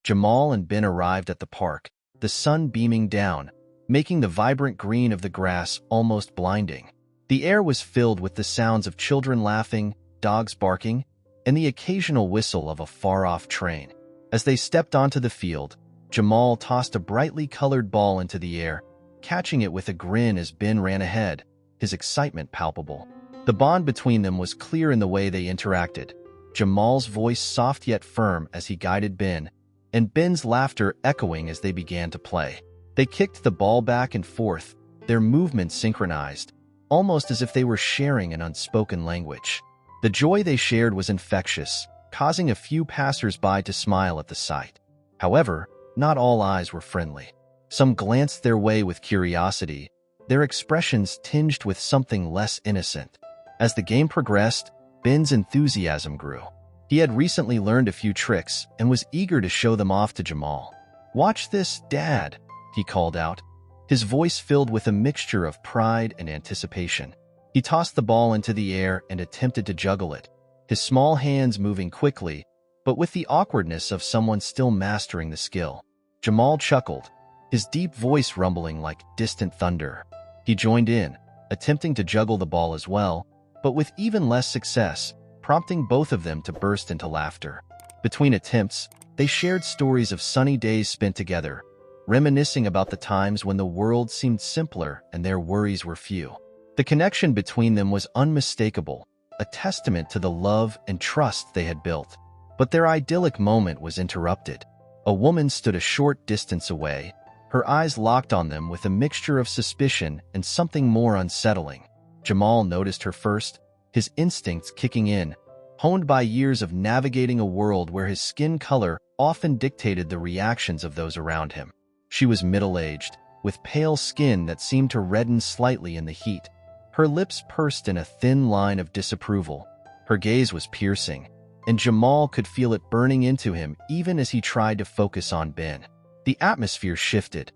Jamal and Ben arrived at the park, the sun beaming down, making the vibrant green of the grass almost blinding. The air was filled with the sounds of children laughing, dogs barking, and the occasional whistle of a far-off train. As they stepped onto the field, Jamal tossed a brightly colored ball into the air, catching it with a grin as Ben ran ahead, his excitement palpable. The bond between them was clear in the way they interacted, Jamal's voice soft yet firm as he guided Ben, and Ben's laughter echoing as they began to play. They kicked the ball back and forth, their movements synchronized, almost as if they were sharing an unspoken language. The joy they shared was infectious, causing a few passers-by to smile at the sight. However, not all eyes were friendly. Some glanced their way with curiosity, their expressions tinged with something less innocent. As the game progressed, Ben's enthusiasm grew. He had recently learned a few tricks and was eager to show them off to Jamal. "Watch this, Dad," he called out, his voice filled with a mixture of pride and anticipation. He tossed the ball into the air and attempted to juggle it, his small hands moving quickly, but with the awkwardness of someone still mastering the skill. Jamal chuckled, his deep voice rumbling like distant thunder. He joined in, attempting to juggle the ball as well, but with even less success, prompting both of them to burst into laughter. Between attempts, they shared stories of sunny days spent together, reminiscing about the times when the world seemed simpler and their worries were few. The connection between them was unmistakable, a testament to the love and trust they had built. But their idyllic moment was interrupted. A woman stood a short distance away, her eyes locked on them with a mixture of suspicion and something more unsettling. Jamal noticed her first, his instincts kicking in, honed by years of navigating a world where his skin color often dictated the reactions of those around him. She was middle-aged, with pale skin that seemed to redden slightly in the heat. Her lips pursed in a thin line of disapproval. Her gaze was piercing, and Jamal could feel it burning into him even as he tried to focus on Ben. The atmosphere shifted.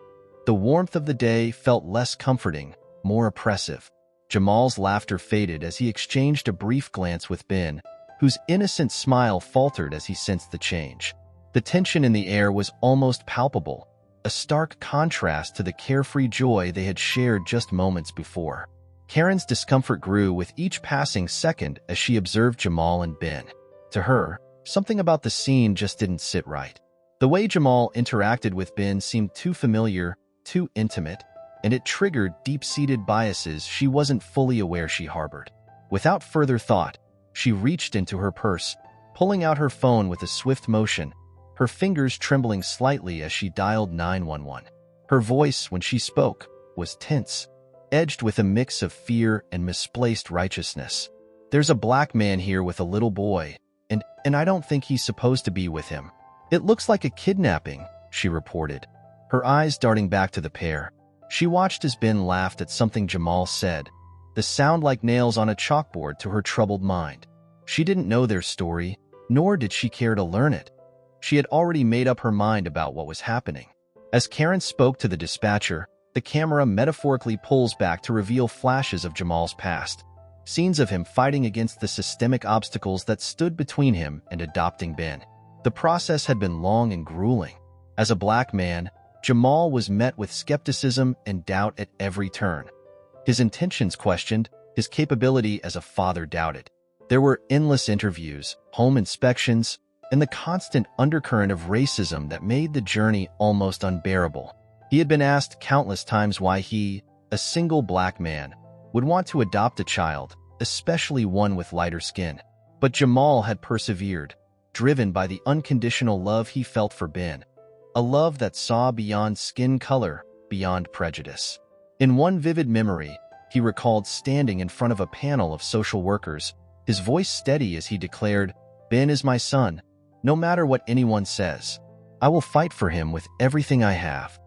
The warmth of the day felt less comforting, more oppressive. Jamal's laughter faded as he exchanged a brief glance with Ben, whose innocent smile faltered as he sensed the change. The tension in the air was almost palpable, a stark contrast to the carefree joy they had shared just moments before. Karen's discomfort grew with each passing second as she observed Jamal and Ben. To her, something about the scene just didn't sit right. The way Jamal interacted with Ben seemed too familiar, too intimate, and it triggered deep-seated biases she wasn't fully aware she harbored. Without further thought, she reached into her purse, pulling out her phone with a swift motion, her fingers trembling slightly as she dialed 911. Her voice, when she spoke, was tense, edged with a mix of fear and misplaced righteousness. "There's a black man here with a little boy, and I don't think he's supposed to be with him. It looks like a kidnapping," she reported, her eyes darting back to the pair. She watched as Ben laughed at something Jamal said, the sound like nails on a chalkboard to her troubled mind. She didn't know their story, nor did she care to learn it. She had already made up her mind about what was happening. As Karen spoke to the dispatcher, the camera metaphorically pulls back to reveal flashes of Jamal's past, scenes of him fighting against the systemic obstacles that stood between him and adopting Ben. The process had been long and grueling. As a black man, Jamal was met with skepticism and doubt at every turn. His intentions questioned, his capability as a father doubted. There were endless interviews, home inspections, and the constant undercurrent of racism that made the journey almost unbearable. He had been asked countless times why he, a single black man, would want to adopt a child, especially one with lighter skin. But Jamal had persevered, driven by the unconditional love he felt for Ben, a love that saw beyond skin color, beyond prejudice. In one vivid memory, he recalled standing in front of a panel of social workers, his voice steady as he declared, "Ben is my son. No matter what anyone says, I will fight for him with everything I have."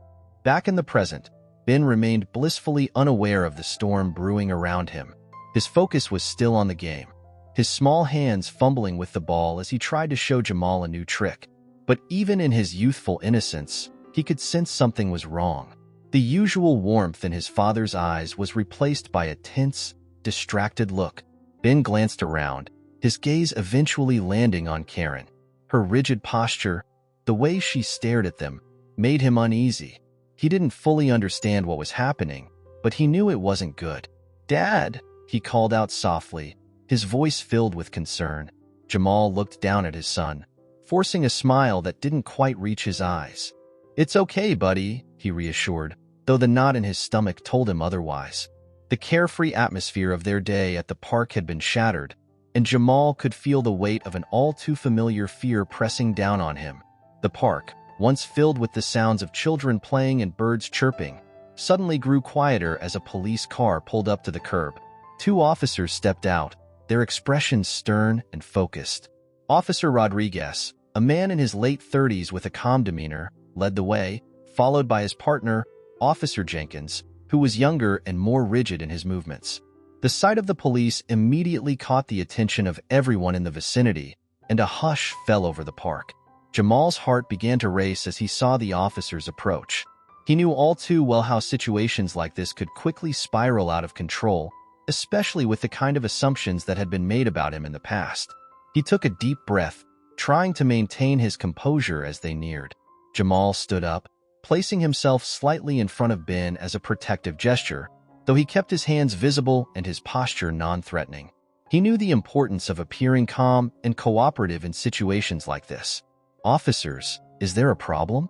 Back in the present, Ben remained blissfully unaware of the storm brewing around him. His focus was still on the game, his small hands fumbling with the ball as he tried to show Jamal a new trick. But even in his youthful innocence, he could sense something was wrong. The usual warmth in his father's eyes was replaced by a tense, distracted look. Ben glanced around, his gaze eventually landing on Karen. Her rigid posture, The way she stared at them made him uneasy. He didn't fully understand what was happening, but he knew it wasn't good. "Dad," he called out softly, his voice filled with concern. Jamal looked down at his son, forcing a smile that didn't quite reach his eyes. "It's okay, buddy," he reassured, though the knot in his stomach told him otherwise. The carefree atmosphere of their day at the park had been shattered, and Jamal could feel the weight of an all-too-familiar fear pressing down on him. The park, once filled with the sounds of children playing and birds chirping, suddenly grew quieter as a police car pulled up to the curb. Two officers stepped out, their expressions stern and focused. Officer Rodriguez, a man in his late 30s with a calm demeanor, led the way, followed by his partner, Officer Jenkins, who was younger and more rigid in his movements. The sight of the police immediately caught the attention of everyone in the vicinity, and a hush fell over the park. Jamal's heart began to race as he saw the officers approach. He knew all too well how situations like this could quickly spiral out of control, especially with the kind of assumptions that had been made about him in the past. He took a deep breath, trying to maintain his composure as they neared. Jamal stood up, placing himself slightly in front of Ben as a protective gesture, though he kept his hands visible and his posture non-threatening. He knew the importance of appearing calm and cooperative in situations like this. "Officers, is there a problem?"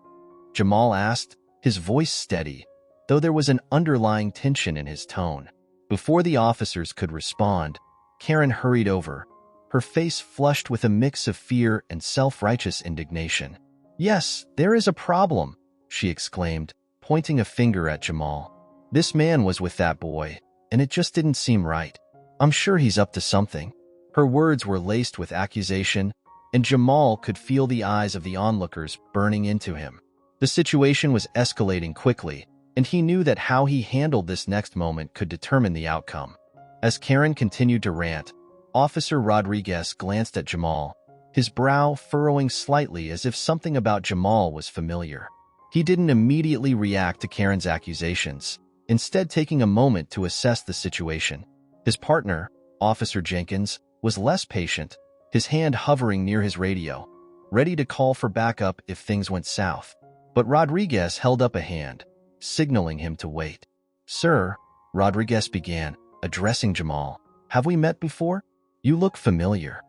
Jamal asked, his voice steady, though there was an underlying tension in his tone. Before the officers could respond, Karen hurried over, her face flushed with a mix of fear and self-righteous indignation. "Yes, there is a problem," she exclaimed, pointing a finger at Jamal. "This man was with that boy, and it just didn't seem right. I'm sure he's up to something." Her words were laced with accusation, and Jamal could feel the eyes of the onlookers burning into him. The situation was escalating quickly, and he knew that how he handled this next moment could determine the outcome. As Karen continued to rant, Officer Rodriguez glanced at Jamal, his brow furrowing slightly as if something about Jamal was familiar. He didn't immediately react to Karen's accusations, instead taking a moment to assess the situation. His partner, Officer Jenkins, was less patient, his hand hovering near his radio, ready to call for backup if things went south. But Rodriguez held up a hand, signaling him to wait. "Sir," Rodriguez began, addressing Jamal, "have we met before? You look familiar."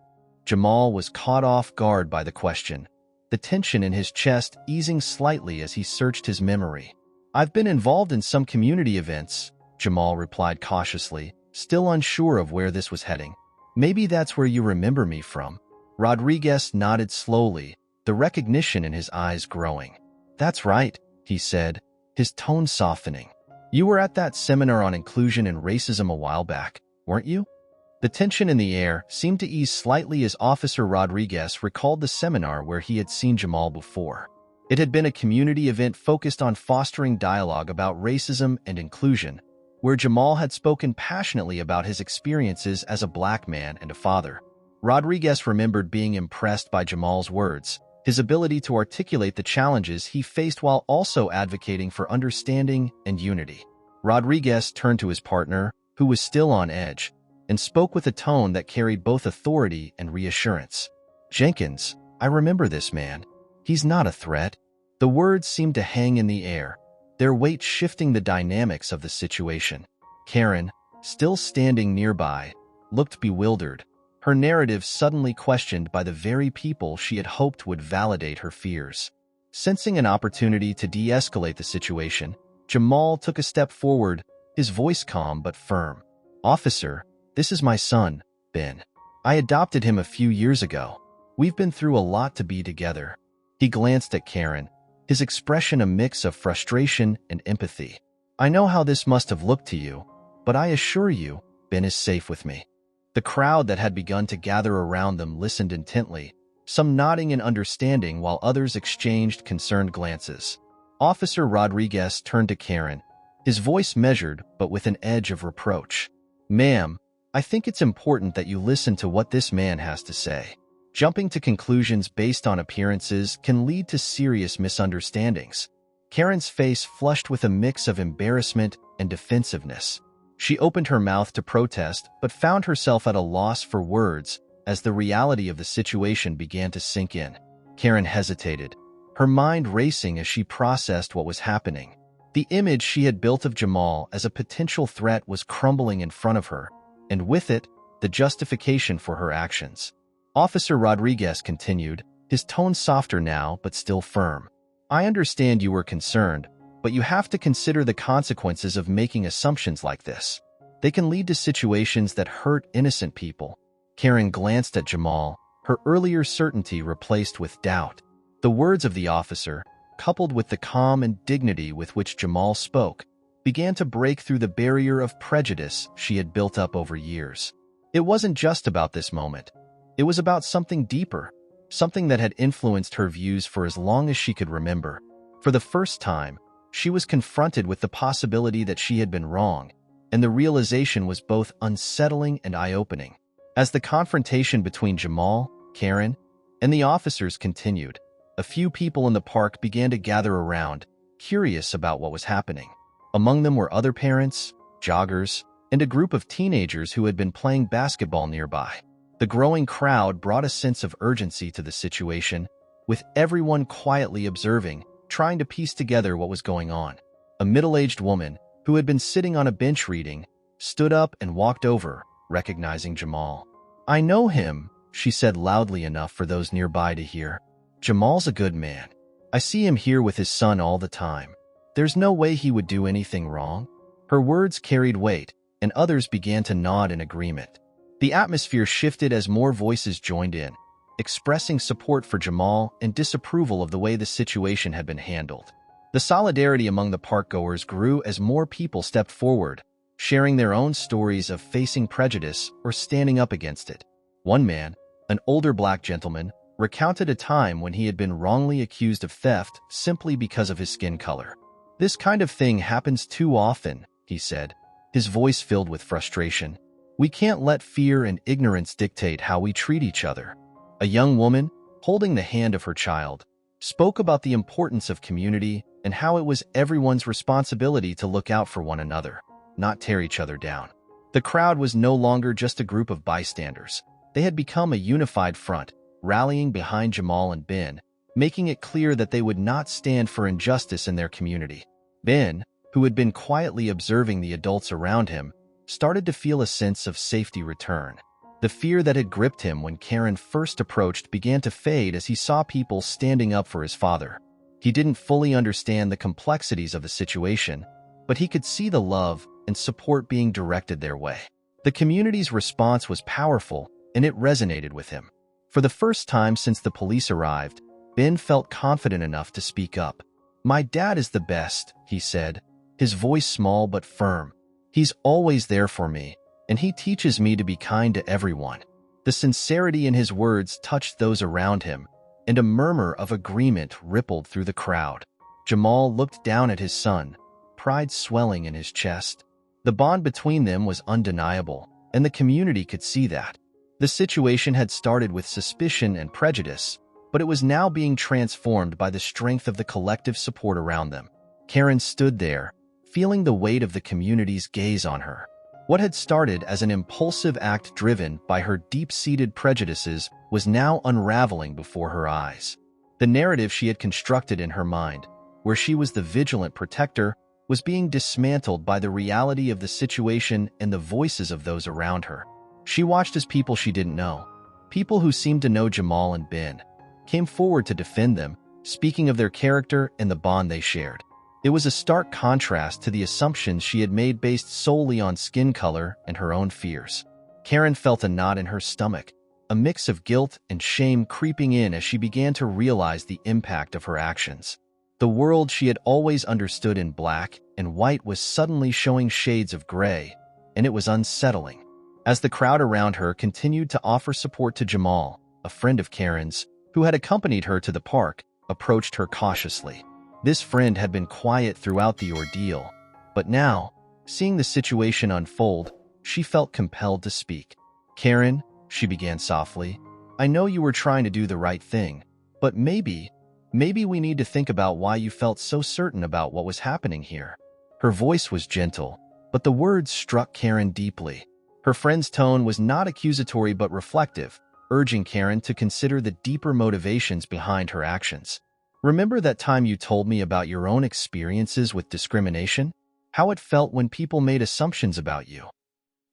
Jamal was caught off guard by the question, the tension in his chest easing slightly as he searched his memory. "I've been involved in some community events," Jamal replied cautiously, still unsure of where this was heading. "Maybe that's where you remember me from." Rodriguez nodded slowly, the recognition in his eyes growing. "That's right," he said, his tone softening. "You were at that seminar on inclusion and racism a while back, weren't you?" The tension in the air seemed to ease slightly as Officer Rodriguez recalled the seminar where he had seen Jamal before. It had been a community event focused on fostering dialogue about racism and inclusion, where Jamal had spoken passionately about his experiences as a black man and a father. Rodriguez remembered being impressed by Jamal's words, his ability to articulate the challenges he faced while also advocating for understanding and unity. Rodriguez turned to his partner, who was still on edge, and spoke with a tone that carried both authority and reassurance. "Jenkins, I remember this man. He's not a threat." The words seemed to hang in the air, their weight shifting the dynamics of the situation. Karen, still standing nearby, looked bewildered, her narrative suddenly questioned by the very people she had hoped would validate her fears. Sensing an opportunity to de-escalate the situation, Jamal took a step forward, his voice calm but firm. "Officer, this is my son, Ben. I adopted him a few years ago. We've been through a lot to be together." He glanced at Karen, his expression a mix of frustration and empathy. "I know how this must have looked to you, but I assure you, Ben is safe with me." The crowd that had begun to gather around them listened intently, some nodding in understanding while others exchanged concerned glances. Officer Rodriguez turned to Karen, his voice measured but with an edge of reproach. "Ma'am, I think it's important that you listen to what this man has to say. Jumping to conclusions based on appearances can lead to serious misunderstandings." Karen's face flushed with a mix of embarrassment and defensiveness. She opened her mouth to protest, but found herself at a loss for words as the reality of the situation began to sink in. Karen hesitated, her mind racing as she processed what was happening. The image she had built of Jamal as a potential threat was crumbling in front of her, and with it, the justification for her actions. Officer Rodriguez continued, his tone softer now but still firm. I understand you were concerned, but you have to consider the consequences of making assumptions like this. They can lead to situations that hurt innocent people. Karen glanced at Jamal, her earlier certainty replaced with doubt. The words of the officer, coupled with the calm and dignity with which Jamal spoke, began to break through the barrier of prejudice she had built up over years. It wasn't just about this moment. It was about something deeper, something that had influenced her views for as long as she could remember. For the first time, she was confronted with the possibility that she had been wrong, and the realization was both unsettling and eye-opening. As the confrontation between Jamal, Karen, and the officers continued, a few people in the park began to gather around, curious about what was happening. Among them were other parents, joggers, and a group of teenagers who had been playing basketball nearby. The growing crowd brought a sense of urgency to the situation, with everyone quietly observing, trying to piece together what was going on. A middle-aged woman, who had been sitting on a bench reading, stood up and walked over, recognizing Jamal. I know him, she said loudly enough for those nearby to hear. Jamal's a good man. I see him here with his son all the time. There's no way he would do anything wrong. Her words carried weight, and others began to nod in agreement. The atmosphere shifted as more voices joined in, expressing support for Jamal and disapproval of the way the situation had been handled. The solidarity among the parkgoers grew as more people stepped forward, sharing their own stories of facing prejudice or standing up against it. One man, an older black gentleman, recounted a time when he had been wrongly accused of theft simply because of his skin color. This kind of thing happens too often, he said, his voice filled with frustration. We can't let fear and ignorance dictate how we treat each other. A young woman, holding the hand of her child, spoke about the importance of community and how it was everyone's responsibility to look out for one another, not tear each other down. The crowd was no longer just a group of bystanders. They had become a unified front, rallying behind Jamal and Ben, making it clear that they would not stand for injustice in their community. Ben, who had been quietly observing the adults around him, started to feel a sense of safety return. The fear that had gripped him when Karen first approached began to fade as he saw people standing up for his father. He didn't fully understand the complexities of the situation, but he could see the love and support being directed their way. The community's response was powerful, and it resonated with him. For the first time since the police arrived, Ben felt confident enough to speak up. My dad is the best, he said, his voice small but firm. He's always there for me, and he teaches me to be kind to everyone. The sincerity in his words touched those around him, and a murmur of agreement rippled through the crowd. Jamal looked down at his son, pride swelling in his chest. The bond between them was undeniable, and the community could see that. The situation had started with suspicion and prejudice, but it was now being transformed by the strength of the collective support around them. Karen stood there, feeling the weight of the community's gaze on her. What had started as an impulsive act driven by her deep-seated prejudices was now unraveling before her eyes. The narrative she had constructed in her mind, where she was the vigilant protector, was being dismantled by the reality of the situation and the voices of those around her. She watched as people she didn't know, people who seemed to know Jamal and Ben, came forward to defend them, speaking of their character and the bond they shared. It was a stark contrast to the assumptions she had made based solely on skin color and her own fears. Karen felt a knot in her stomach, a mix of guilt and shame creeping in as she began to realize the impact of her actions. The world she had always understood in black and white was suddenly showing shades of gray, and it was unsettling. As the crowd around her continued to offer support to Jamal, a friend of Karen's, who had accompanied her to the park, approached her cautiously. This friend had been quiet throughout the ordeal, but now, seeing the situation unfold, she felt compelled to speak. Karen, she began softly, I know you were trying to do the right thing, but maybe we need to think about why you felt so certain about what was happening here. Her voice was gentle, but the words struck Karen deeply. Her friend's tone was not accusatory but reflective, urging Karen to consider the deeper motivations behind her actions. Remember that time you told me about your own experiences with discrimination? How it felt when people made assumptions about you?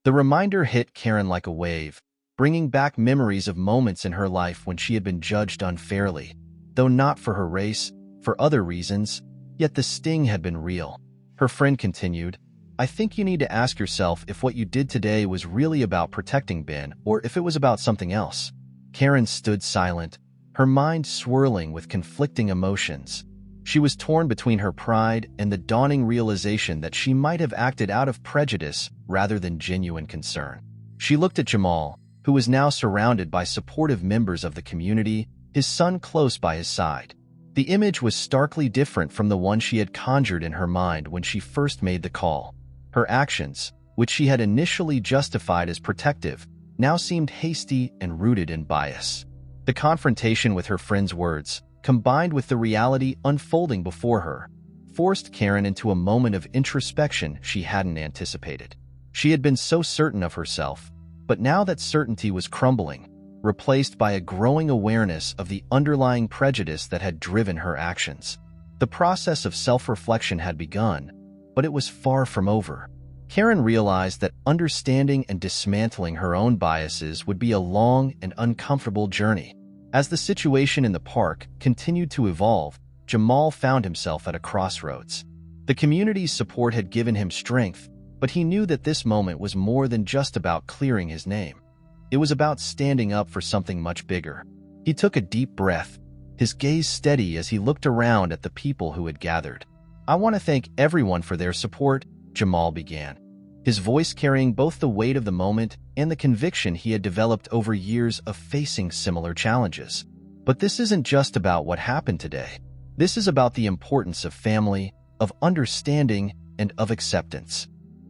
The reminder hit Karen like a wave, bringing back memories of moments in her life when she had been judged unfairly, though not for her race, for other reasons, yet the sting had been real. Her friend continued, I think you need to ask yourself if what you did today was really about protecting Ben or if it was about something else. Karen stood silent, her mind swirling with conflicting emotions. She was torn between her pride and the dawning realization that she might have acted out of prejudice rather than genuine concern. She looked at Jamal, who was now surrounded by supportive members of the community, his son close by his side. The image was starkly different from the one she had conjured in her mind when she first made the call. Her actions, which she had initially justified as protective, now seemed hasty and rooted in bias. The confrontation with her friend's words, combined with the reality unfolding before her, forced Karen into a moment of introspection she hadn't anticipated. She had been so certain of herself, but now that certainty was crumbling, replaced by a growing awareness of the underlying prejudice that had driven her actions. The process of self-reflection had begun, but it was far from over. Karen realized that understanding and dismantling her own biases would be a long and uncomfortable journey. As the situation in the park continued to evolve, Jamal found himself at a crossroads. The community's support had given him strength, but he knew that this moment was more than just about clearing his name. It was about standing up for something much bigger. He took a deep breath, his gaze steady as he looked around at the people who had gathered. I want to thank everyone for their support, Jamal began, his voice carrying both the weight of the moment and the conviction he had developed over years of facing similar challenges. But this isn't just about what happened today. This is about the importance of family, of understanding, and of acceptance.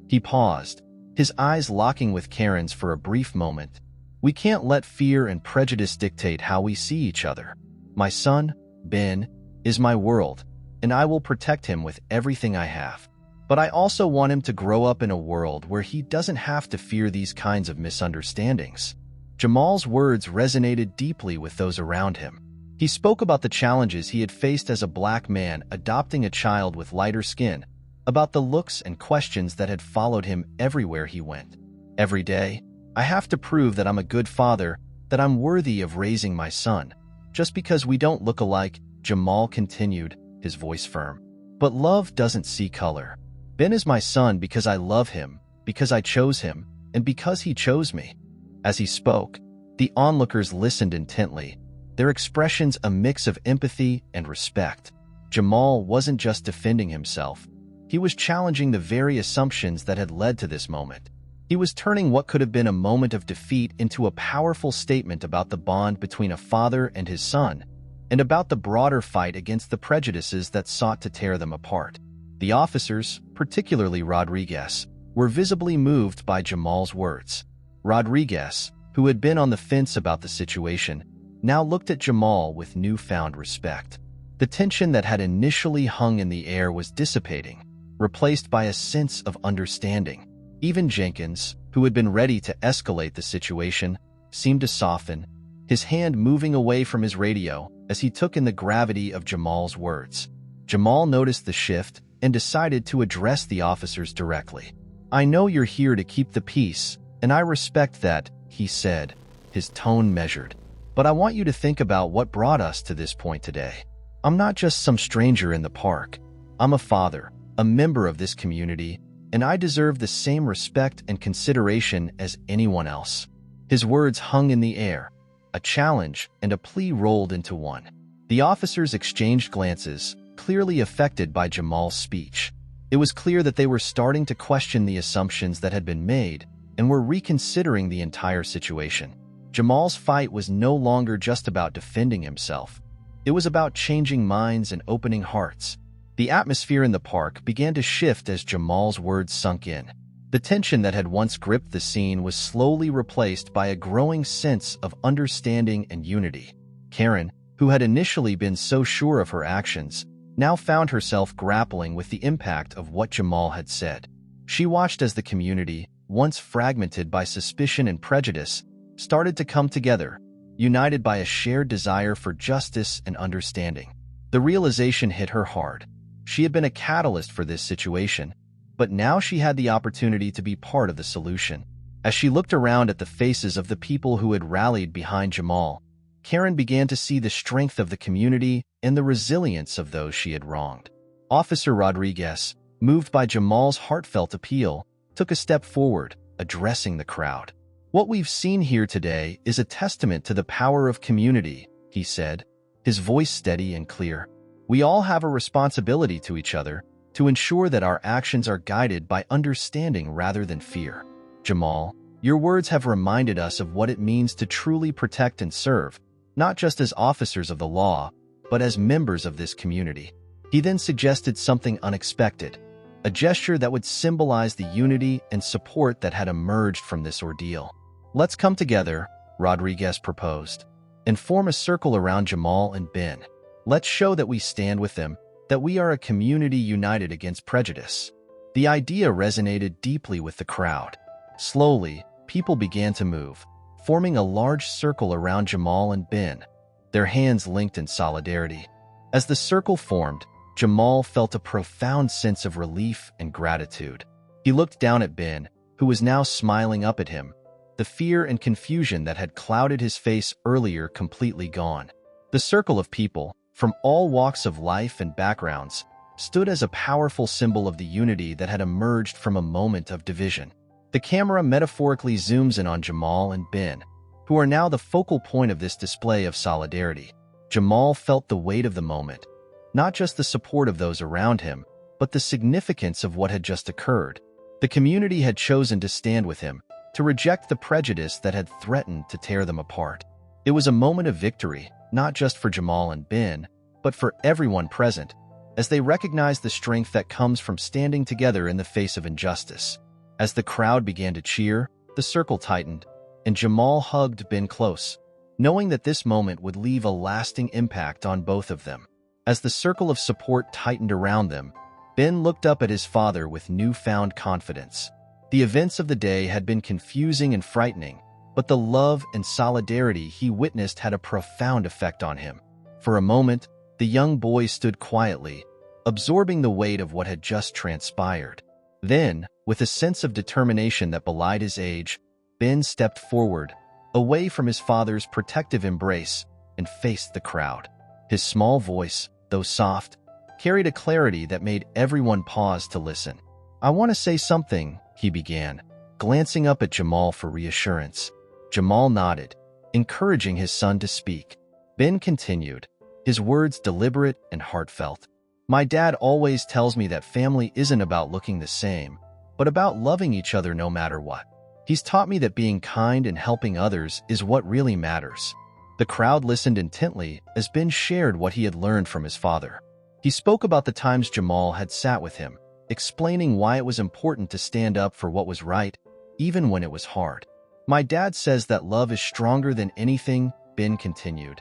He paused, his eyes locking with Karen's for a brief moment. We can't let fear and prejudice dictate how we see each other. My son, Ben, is my world, and I will protect him with everything I have. But I also want him to grow up in a world where he doesn't have to fear these kinds of misunderstandings. Jamal's words resonated deeply with those around him. He spoke about the challenges he had faced as a black man adopting a child with lighter skin, about the looks and questions that had followed him everywhere he went. Every day, I have to prove that I'm a good father, that I'm worthy of raising my son. Just because we don't look alike, Jamal continued, his voice firm. But love doesn't see color. Ben is my son because I love him, because I chose him, and because he chose me. As he spoke, the onlookers listened intently, their expressions a mix of empathy and respect. Jamal wasn't just defending himself. He was challenging the very assumptions that had led to this moment. He was turning what could have been a moment of defeat into a powerful statement about the bond between a father and his son, and about the broader fight against the prejudices that sought to tear them apart. The officers, particularly Rodriguez, were visibly moved by Jamal's words. Rodriguez, who had been on the fence about the situation, now looked at Jamal with newfound respect. The tension that had initially hung in the air was dissipating, replaced by a sense of understanding. Even Jenkins, who had been ready to escalate the situation, seemed to soften, his hand moving away from his radio as he took in the gravity of Jamal's words. Jamal noticed the shift and decided to address the officers directly. I know you're here to keep the peace, and I respect that, he said, his tone measured. But I want you to think about what brought us to this point today. I'm not just some stranger in the park. I'm a father, a member of this community, and I deserve the same respect and consideration as anyone else. His words hung in the air, a challenge and a plea rolled into one. The officers exchanged glances, clearly affected by Jamal's speech. It was clear that they were starting to question the assumptions that had been made and were reconsidering the entire situation. Jamal's fight was no longer just about defending himself. It was about changing minds and opening hearts. The atmosphere in the park began to shift as Jamal's words sunk in. The tension that had once gripped the scene was slowly replaced by a growing sense of understanding and unity. Karen, who had initially been so sure of her actions, now found herself grappling with the impact of what Jamal had said. She watched as the community, once fragmented by suspicion and prejudice, started to come together, united by a shared desire for justice and understanding. The realization hit her hard. She had been a catalyst for this situation, but now she had the opportunity to be part of the solution. As she looked around at the faces of the people who had rallied behind Jamal, Karen began to see the strength of the community and the resilience of those she had wronged. Officer Rodriguez, moved by Jamal's heartfelt appeal, took a step forward, addressing the crowd. "What we've seen here today is a testament to the power of community," he said, his voice steady and clear. "We all have a responsibility to each other to ensure that our actions are guided by understanding rather than fear. Jamal, your words have reminded us of what it means to truly protect and serve, not just as officers of the law, but as members of this community." He then suggested something unexpected, a gesture that would symbolize the unity and support that had emerged from this ordeal. "Let's come together," Rodriguez proposed, "and form a circle around Jamal and Ben. Let's show that we stand with them, that we are a community united against prejudice." The idea resonated deeply with the crowd. Slowly, people began to move, forming a large circle around Jamal and Ben, their hands linked in solidarity. As the circle formed, Jamal felt a profound sense of relief and gratitude. He looked down at Ben, who was now smiling up at him, the fear and confusion that had clouded his face earlier completely gone. The circle of people, from all walks of life and backgrounds, stood as a powerful symbol of the unity that had emerged from a moment of division. The camera metaphorically zooms in on Jamal and Ben, who are now the focal point of this display of solidarity. Jamal felt the weight of the moment, not just the support of those around him, but the significance of what had just occurred. The community had chosen to stand with him, to reject the prejudice that had threatened to tear them apart. It was a moment of victory, not just for Jamal and Ben, but for everyone present, as they recognized the strength that comes from standing together in the face of injustice. As the crowd began to cheer, the circle tightened, and Jamal hugged Ben close, knowing that this moment would leave a lasting impact on both of them. As the circle of support tightened around them, Ben looked up at his father with newfound confidence. The events of the day had been confusing and frightening, but the love and solidarity he witnessed had a profound effect on him. For a moment, the young boy stood quietly, absorbing the weight of what had just transpired. Then, with a sense of determination that belied his age, Ben stepped forward, away from his father's protective embrace, and faced the crowd. His small voice, though soft, carried a clarity that made everyone pause to listen. "I want to say something," he began, glancing up at Jamal for reassurance. Jamal nodded, encouraging his son to speak. Ben continued, his words deliberate and heartfelt. "My dad always tells me that family isn't about looking the same, but about loving each other no matter what. He's taught me that being kind and helping others is what really matters." The crowd listened intently as Ben shared what he had learned from his father. He spoke about the times Jamal had sat with him, explaining why it was important to stand up for what was right, even when it was hard. "My dad says that love is stronger than anything," Ben continued,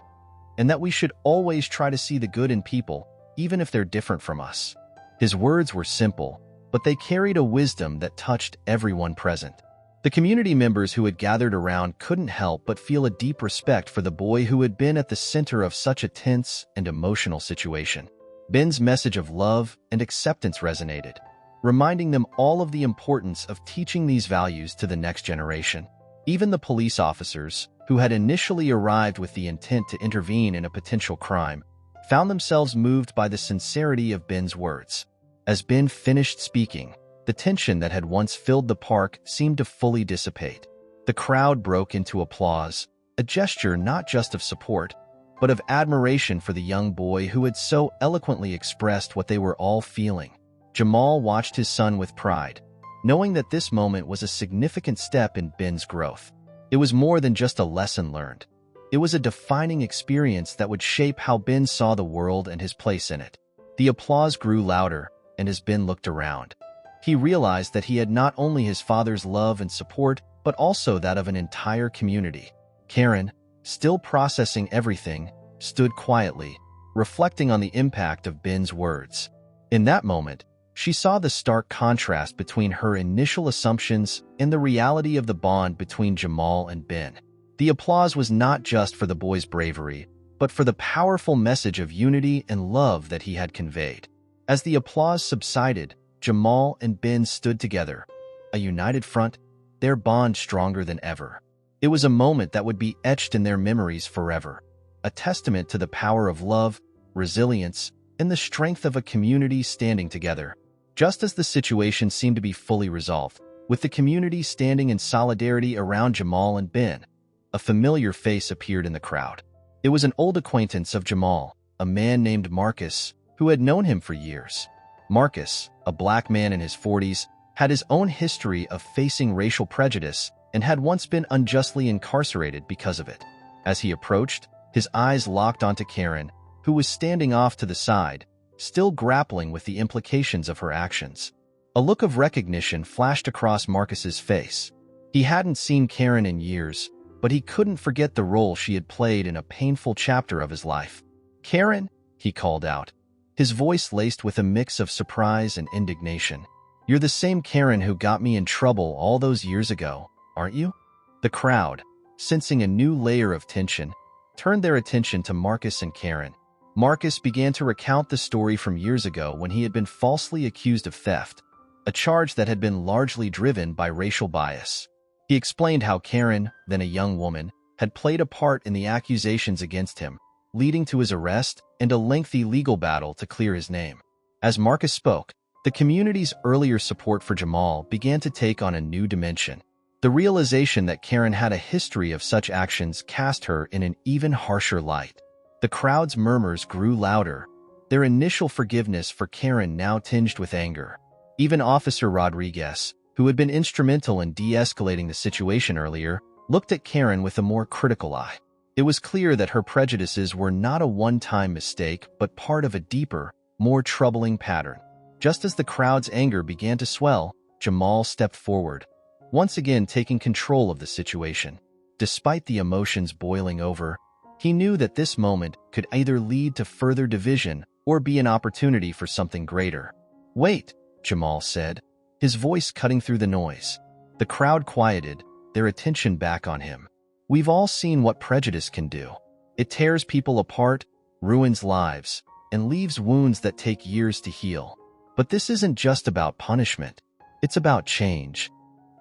"and that we should always try to see the good in people, even if they're different from us." His words were simple, but they carried a wisdom that touched everyone present. The community members who had gathered around couldn't help but feel a deep respect for the boy who had been at the center of such a tense and emotional situation. Ben's message of love and acceptance resonated, reminding them all of the importance of teaching these values to the next generation. Even the police officers, who had initially arrived with the intent to intervene in a potential crime, found themselves moved by the sincerity of Ben's words. As Ben finished speaking, the tension that had once filled the park seemed to fully dissipate. The crowd broke into applause, a gesture not just of support, but of admiration for the young boy who had so eloquently expressed what they were all feeling. Jamal watched his son with pride, knowing that this moment was a significant step in Ben's growth. It was more than just a lesson learned. It was a defining experience that would shape how Ben saw the world and his place in it. The applause grew louder, and as Ben looked around, he realized that he had not only his father's love and support, but also that of an entire community. Karen, still processing everything, stood quietly, reflecting on the impact of Ben's words. In that moment, she saw the stark contrast between her initial assumptions and the reality of the bond between Jamal and Ben. The applause was not just for the boy's bravery, but but for the powerful message of unity and love that he had conveyed. As the applause subsided, Jamal and Ben stood together, a united front, their bond stronger than ever. It was a moment that would be etched in their memories forever, a testament to the power of love, resilience, and the strength of a community standing together. Just as the situation seemed to be fully resolved, with the community standing in solidarity around Jamal and Ben, a familiar face appeared in the crowd. It was an old acquaintance of Jamal, a man named Marcus, who had known him for years. Marcus, a black man in his 40s, had his own history of facing racial prejudice and had once been unjustly incarcerated because of it. As he approached, his eyes locked onto Karen, who was standing off to the side, still grappling with the implications of her actions. A look of recognition flashed across Marcus's face. He hadn't seen Karen in years, but he couldn't forget the role she had played in a painful chapter of his life. "Karen," he called out, his voice laced with a mix of surprise and indignation. "You're the same Karen who got me in trouble all those years ago, aren't you?" The crowd, sensing a new layer of tension, turned their attention to Marcus and Karen. Marcus began to recount the story from years ago when he had been falsely accused of theft, a charge that had been largely driven by racial bias. He explained how Karen, then a young woman, had played a part in the accusations against him, leading to his arrest and a lengthy legal battle to clear his name. As Marcus spoke, the community's earlier support for Jamal began to take on a new dimension. The realization that Karen had a history of such actions cast her in an even harsher light. The crowd's murmurs grew louder, their initial forgiveness for Karen now tinged with anger. Even Officer Rodriguez, who had been instrumental in de-escalating the situation earlier, looked at Karen with a more critical eye. It was clear that her prejudices were not a one-time mistake, but part of a deeper, more troubling pattern. Just as the crowd's anger began to swell, Jamal stepped forward, once again taking control of the situation. Despite the emotions boiling over, he knew that this moment could either lead to further division or be an opportunity for something greater. "Wait," Jamal said, his voice cutting through the noise. The crowd quieted, their attention back on him. "We've all seen what prejudice can do. It tears people apart, ruins lives, and leaves wounds that take years to heal. But this isn't just about punishment. It's about change."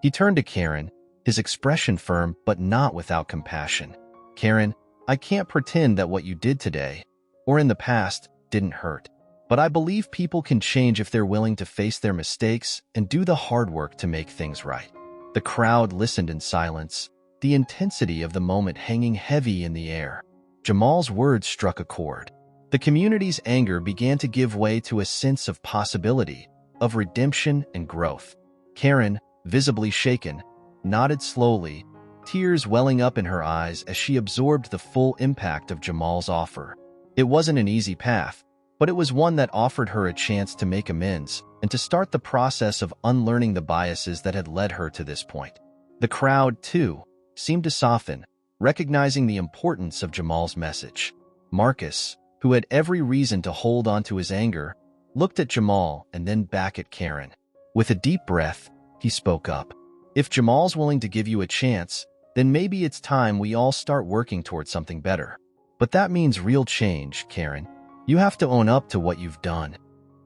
He turned to Karen, his expression firm but not without compassion. "Karen, I can't pretend that what you did today, or in the past, didn't hurt. But I believe people can change if they're willing to face their mistakes and do the hard work to make things right." The crowd listened in silence, the intensity of the moment hanging heavy in the air. Jamal's words struck a chord. The community's anger began to give way to a sense of possibility, of redemption and growth. Karen, visibly shaken, nodded slowly, tears welling up in her eyes as she absorbed the full impact of Jamal's offer. It wasn't an easy path, but it was one that offered her a chance to make amends and to start the process of unlearning the biases that had led her to this point. The crowd, too, seemed to soften, recognizing the importance of Jamal's message. Marcus, who had every reason to hold on to his anger, looked at Jamal and then back at Karen. With a deep breath, he spoke up. "If Jamal's willing to give you a chance, then maybe it's time we all start working towards something better. But that means real change, Karen. You have to own up to what you've done."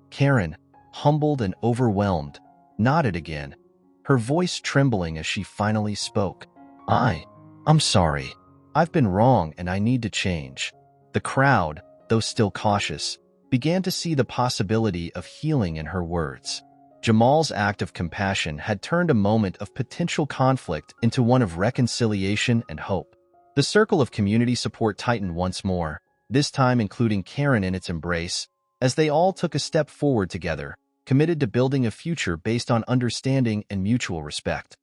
Karen, humbled and overwhelmed, nodded again, her voice trembling as she finally spoke. I'm sorry. I've been wrong and I need to change." The crowd, though still cautious, began to see the possibility of healing in her words. Jamal's act of compassion had turned a moment of potential conflict into one of reconciliation and hope. The circle of community support tightened once more, this time including Karen in its embrace, as they all took a step forward together, committed to building a future based on understanding and mutual respect.